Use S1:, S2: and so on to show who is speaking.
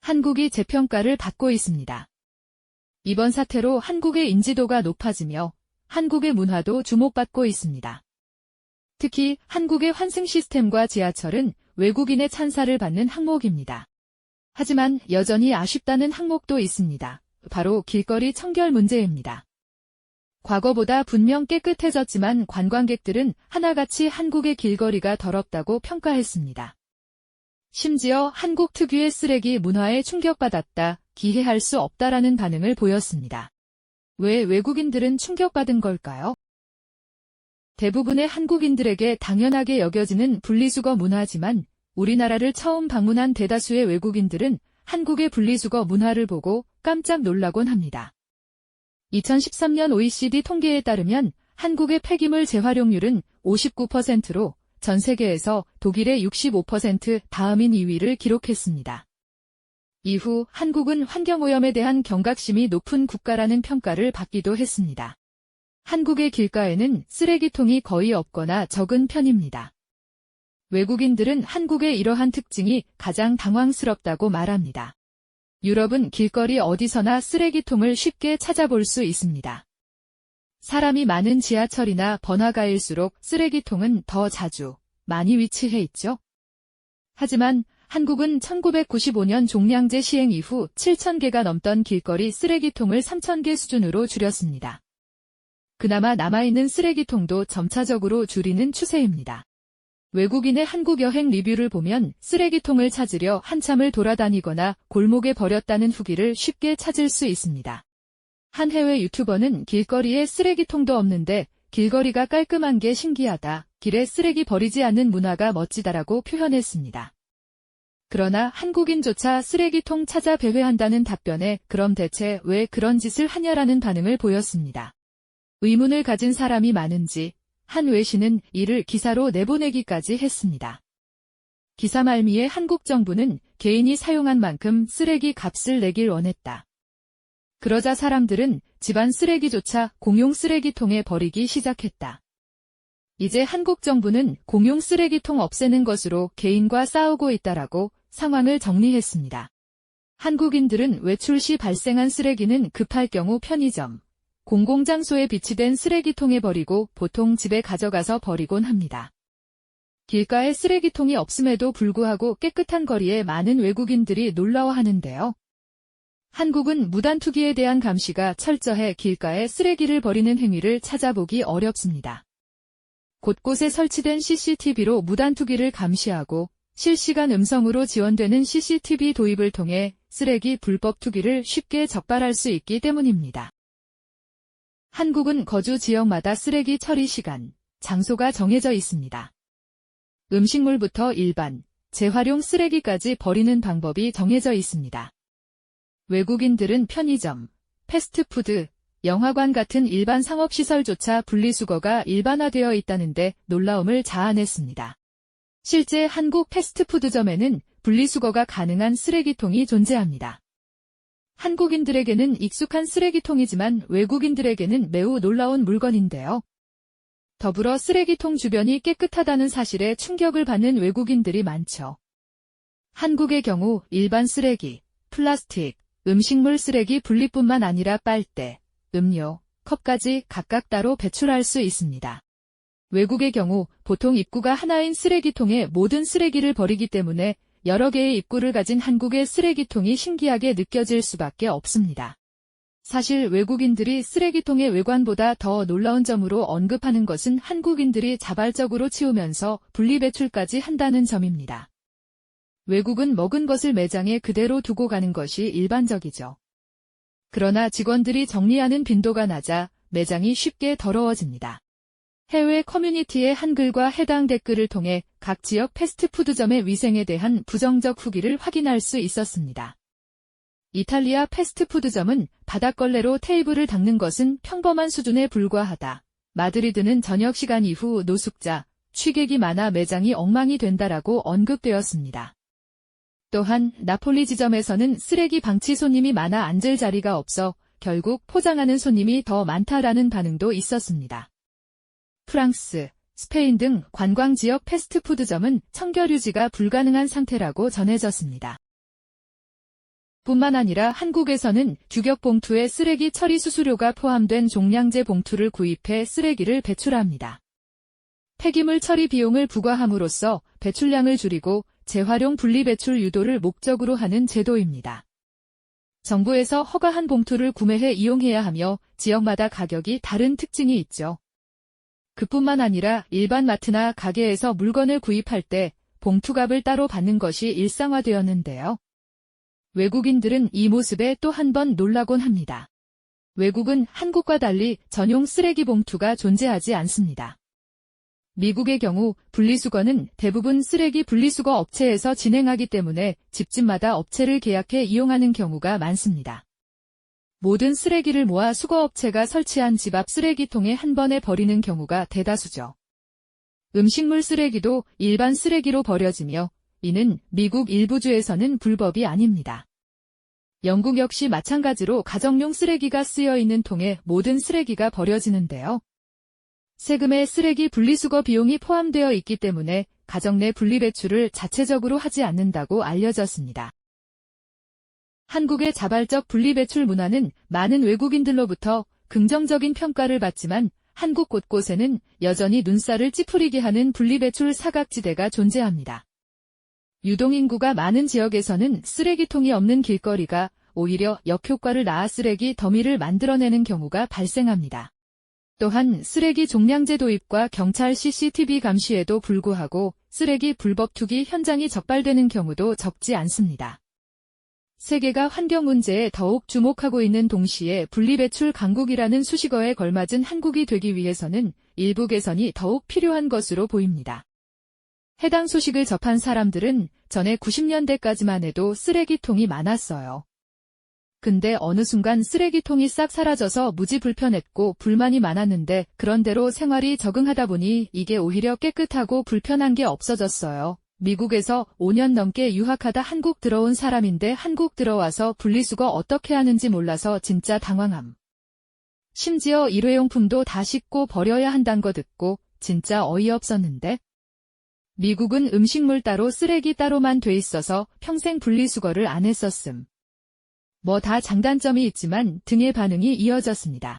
S1: 한국이 재평가를 받고 있습니다. 이번 사태로 한국의 인지도가 높아지며 한국의 문화도 주목받고 있습니다. 특히 한국의 환승 시스템과 지하철은 외국인의 찬사를 받는 항목입니다. 하지만 여전히 아쉽다는 항목도 있습니다. 바로 길거리 청결 문제입니다. 과거보다 분명 깨끗해졌지만 관광객들은 하나같이 한국의 길거리가 더럽다고 평가했습니다. 심지어 한국 특유의 쓰레기 문화에 충격받았다, 기회할 수 없다라는 반응을 보였습니다. 왜 외국인들은 충격받은 걸까요? 대부분의 한국인들에게 당연하게 여겨지는 분리수거 문화지만 우리나라를 처음 방문한 대다수의 외국인들은 한국의 분리수거 문화를 보고 깜짝 놀라곤 합니다. 2013년 OECD 통계에 따르면 한국의 폐기물 재활용률은 59%로 전 세계에서 독일의 65% 다음인 2위를 기록했습니다. 이후 한국은 환경오염에 대한 경각심이 높은 국가라는 평가를 받기도 했습니다. 한국의 길가에는 쓰레기통이 거의 없거나 적은 편입니다. 외국인들은 한국의 이러한 특징이 가장 당황스럽다고 말합니다. 유럽은 길거리 어디서나 쓰레기통을 쉽게 찾아볼 수 있습니다. 사람이 많은 지하철이나 번화가일수록 쓰레기통은 더 자주, 많이 위치해 있죠. 하지만 한국은 1995년 종량제 시행 이후 7,000개가 넘던 길거리 쓰레기통을 3,000개 수준으로 줄였습니다. 그나마 남아있는 쓰레기통도 점차적으로 줄이는 추세입니다. 외국인의 한국 여행 리뷰를 보면 쓰레기통을 찾으려 한참을 돌아다니거나 골목에 버렸다는 후기를 쉽게 찾을 수 있습니다. 한 해외 유튜버는 길거리에 쓰레기통도 없는데 길거리가 깔끔한 게 신기하다, 길에 쓰레기 버리지 않는 문화가 멋지다라고 표현했습니다. 그러나 한국인조차 쓰레기통 찾아 배회한다는 답변에 그럼 대체 왜 그런 짓을 하냐라는 반응을 보였습니다. 의문을 가진 사람이 많은지 한 외신은 이를 기사로 내보내기까지 했습니다. 기사 말미에 한국 정부는 개인이 사용한 만큼 쓰레기 값을 내길 원했다. 그러자 사람들은 집안 쓰레기조차 공용 쓰레기통에 버리기 시작했다. 이제 한국 정부는 공용 쓰레기통 없애는 것으로 개인과 싸우고 있다라고 상황을 정리했습니다. 한국인들은 외출 시 발생한 쓰레기는 급할 경우 편의점, 공공장소에 비치된 쓰레기통에 버리고 보통 집에 가져가서 버리곤 합니다. 길가에 쓰레기통이 없음에도 불구하고 깨끗한 거리에 많은 외국인들이 놀라워하는데요. 한국은 무단투기에 대한 감시가 철저해 길가에 쓰레기를 버리는 행위를 찾아보기 어렵습니다. 곳곳에 설치된 CCTV로 무단투기를 감시하고 실시간 음성으로 지원되는 CCTV 도입을 통해 쓰레기 불법 투기를 쉽게 적발할 수 있기 때문입니다. 한국은 거주 지역마다 쓰레기 처리 시간, 장소가 정해져 있습니다. 음식물부터 일반, 재활용 쓰레기까지 버리는 방법이 정해져 있습니다. 외국인들은 편의점, 패스트푸드, 영화관 같은 일반 상업시설조차 분리수거가 일반화되어 있다는데 놀라움을 자아냈습니다. 실제 한국 패스트푸드점에는 분리수거가 가능한 쓰레기통이 존재합니다. 한국인들에게는 익숙한 쓰레기통이지만 외국인들에게는 매우 놀라운 물건인데요. 더불어 쓰레기통 주변이 깨끗하다는 사실에 충격을 받는 외국인들이 많죠. 한국의 경우 일반 쓰레기, 플라스틱, 음식물 쓰레기 분리뿐만 아니라 빨대, 음료, 컵까지 각각 따로 배출할 수 있습니다. 외국의 경우 보통 입구가 하나인 쓰레기통에 모든 쓰레기를 버리기 때문에 여러 개의 입구를 가진 한국의 쓰레기통이 신기하게 느껴질 수밖에 없습니다. 사실 외국인들이 쓰레기통의 외관보다 더 놀라운 점으로 언급하는 것은 한국인들이 자발적으로 치우면서 분리배출까지 한다는 점입니다. 외국은 먹은 것을 매장에 그대로 두고 가는 것이 일반적이죠. 그러나 직원들이 정리하는 빈도가 낮아 매장이 쉽게 더러워집니다. 해외 커뮤니티의 한글과 해당 댓글을 통해 각 지역 패스트푸드점의 위생에 대한 부정적 후기를 확인할 수 있었습니다. 이탈리아 패스트푸드점은 바닥걸레로 테이블을 닦는 것은 평범한 수준에 불과하다. 마드리드는 저녁 시간 이후 노숙자, 취객이 많아 매장이 엉망이 된다라고 언급되었습니다. 또한 나폴리 지점에서는 쓰레기 방치 손님이 많아 앉을 자리가 없어 결국 포장하는 손님이 더 많다라는 반응도 있었습니다. 프랑스, 스페인 등 관광지역 패스트푸드점은 청결 유지가 불가능한 상태라고 전해졌습니다. 뿐만 아니라 한국에서는 규격 봉투에 쓰레기 처리 수수료가 포함된 종량제 봉투를 구입해 쓰레기를 배출합니다. 폐기물 처리 비용을 부과함으로써 배출량을 줄이고 재활용 분리배출 유도를 목적으로 하는 제도입니다. 정부에서 허가한 봉투를 구매해 이용해야 하며 지역마다 가격이 다른 특징이 있죠. 그뿐만 아니라 일반 마트나 가게에서 물건을 구입할 때 봉투값을 따로 받는 것이 일상화되었는데요. 외국인들은 이 모습에 또 한 번 놀라곤 합니다. 외국은 한국과 달리 전용 쓰레기 봉투가 존재하지 않습니다. 미국의 경우 분리수거는 대부분 쓰레기 분리수거 업체에서 진행하기 때문에 집집마다 업체를 계약해 이용하는 경우가 많습니다. 모든 쓰레기를 모아 수거업체가 설치한 집 앞 쓰레기통에 한 번에 버리는 경우가 대다수죠. 음식물 쓰레기도 일반 쓰레기로 버려지며 이는 미국 일부 주에서는 불법이 아닙니다. 영국 역시 마찬가지로 가정용 쓰레기가 쓰여 있는 통에 모든 쓰레기가 버려지는데요. 세금에 쓰레기 분리수거 비용이 포함되어 있기 때문에 가정 내 분리배출을 자체적으로 하지 않는다고 알려졌습니다. 한국의 자발적 분리배출 문화는 많은 외국인들로부터 긍정적인 평가를 받지만 한국 곳곳에는 여전히 눈살을 찌푸리게 하는 분리배출 사각지대가 존재합니다. 유동인구가 많은 지역에서는 쓰레기통이 없는 길거리가 오히려 역효과를 낳아 쓰레기 더미를 만들어내는 경우가 발생합니다. 또한 쓰레기 종량제 도입과 경찰 CCTV 감시에도 불구하고 쓰레기 불법 투기 현장이 적발되는 경우도 적지 않습니다. 세계가 환경 문제에 더욱 주목하고 있는 동시에 분리배출 강국이라는 수식어에 걸맞은 한국이 되기 위해서는 일부 개선이 더욱 필요한 것으로 보입니다. 해당 소식을 접한 사람들은 전에 90년대까지만 해도 쓰레기통이 많았어요. 근데 어느 순간 쓰레기통이 싹 사라져서 무지 불편했고 불만이 많았는데 그런대로 생활이 적응하다 보니 이게 오히려 깨끗하고 불편한 게 없어졌어요. 미국에서 5년 넘게 유학하다 한국 들어온 사람인데 한국 들어와서 분리수거 어떻게 하는지 몰라서 진짜 당황함. 심지어 일회용품도 다 씻고 버려야 한다는 거 듣고 진짜 어이없었는데. 미국은 음식물 따로 쓰레기 따로만 돼 있어서 평생 분리수거를 안 했었음. 뭐 다 장단점이 있지만 등의 반응이 이어졌습니다.